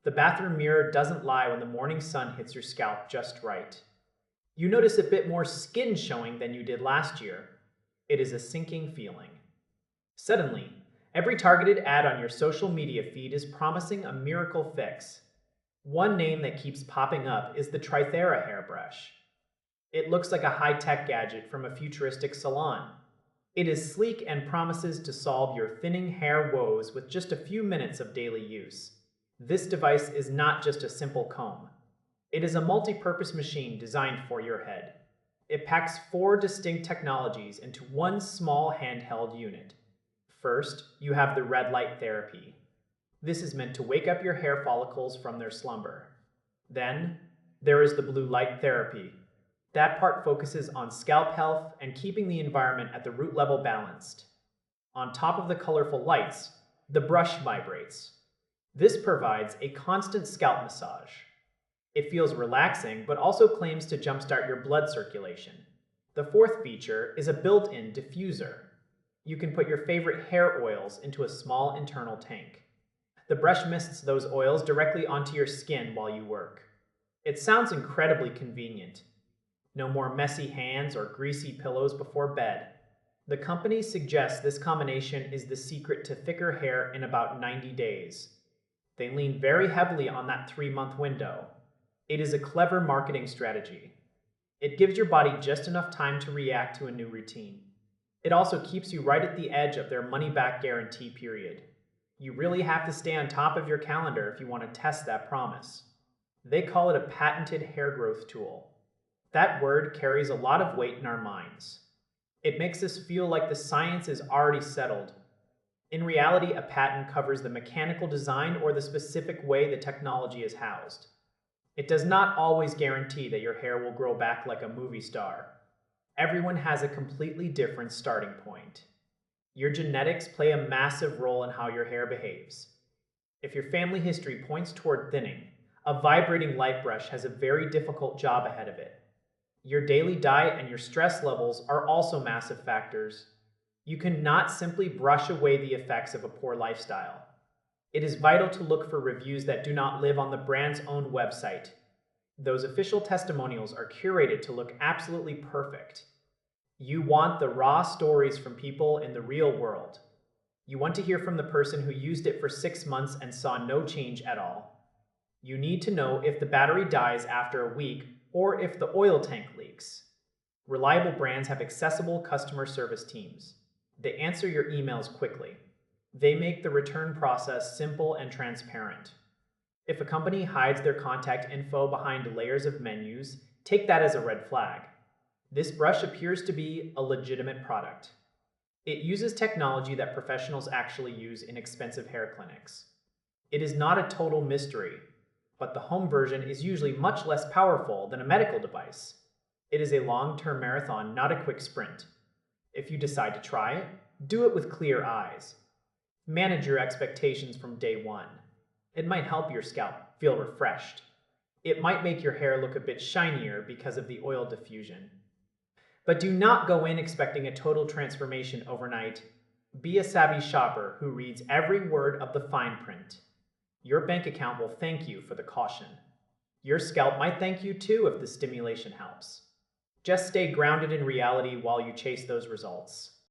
The bathroom mirror doesn't lie when the morning sun hits your scalp just right. You notice a bit more skin showing than you did last year. It is a sinking feeling. Suddenly, every targeted ad on your social media feed is promising a miracle fix. One name that keeps popping up is the Trithera hairbrush. It looks like a high-tech gadget from a futuristic salon. It is sleek and promises to solve your thinning hair woes with just a few minutes of daily use. This device is not just a simple comb. It is a multi-purpose machine designed for your head. It packs 4 distinct technologies into one small handheld unit. First, you have the red light therapy. This is meant to wake up your hair follicles from their slumber. Then, there is the blue light therapy. That part focuses on scalp health and keeping the environment at the root level balanced. On top of the colorful lights, the brush vibrates. This provides a constant scalp massage. It feels relaxing, but also claims to jumpstart your blood circulation. The fourth feature is a built-in diffuser. You can put your favorite hair oils into a small internal tank. The brush mists those oils directly onto your skin while you work. It sounds incredibly convenient. No more messy hands or greasy pillows before bed. The company suggests this combination is the secret to thicker hair in about 90 days. They lean very heavily on that 3-month window. It is a clever marketing strategy. It gives your body just enough time to react to a new routine. It also keeps you right at the edge of their money-back guarantee period. You really have to stay on top of your calendar if you want to test that promise. They call it a patented hair growth tool. That word carries a lot of weight in our minds. It makes us feel like the science is already settled. In reality, a patent covers the mechanical design or the specific way the technology is housed. It does not always guarantee that your hair will grow back like a movie star. Everyone has a completely different starting point. Your genetics play a massive role in how your hair behaves. If your family history points toward thinning, a vibrating light brush has a very difficult job ahead of it. Your daily diet and your stress levels are also massive factors. You cannot simply brush away the effects of a poor lifestyle. It is vital to look for reviews that do not live on the brand's own website. Those official testimonials are curated to look absolutely perfect. You want the raw stories from people in the real world. You want to hear from the person who used it for 6 months and saw no change at all. You need to know if the battery dies after a week or if the oil tank leaks. Reliable brands have accessible customer service teams. They answer your emails quickly. They make the return process simple and transparent. If a company hides their contact info behind layers of menus, take that as a red flag. This brush appears to be a legitimate product. It uses technology that professionals actually use in expensive hair clinics. It is not a total mystery, but the home version is usually much less powerful than a medical device. It is a long-term marathon, not a quick sprint. If you decide to try it, do it with clear eyes. Manage your expectations from day one. It might help your scalp feel refreshed. It might make your hair look a bit shinier because of the oil diffusion. But do not go in expecting a total transformation overnight. Be a savvy shopper who reads every word of the fine print. Your bank account will thank you for the caution. Your scalp might thank you too if the stimulation helps. Just stay grounded in reality while you chase those results.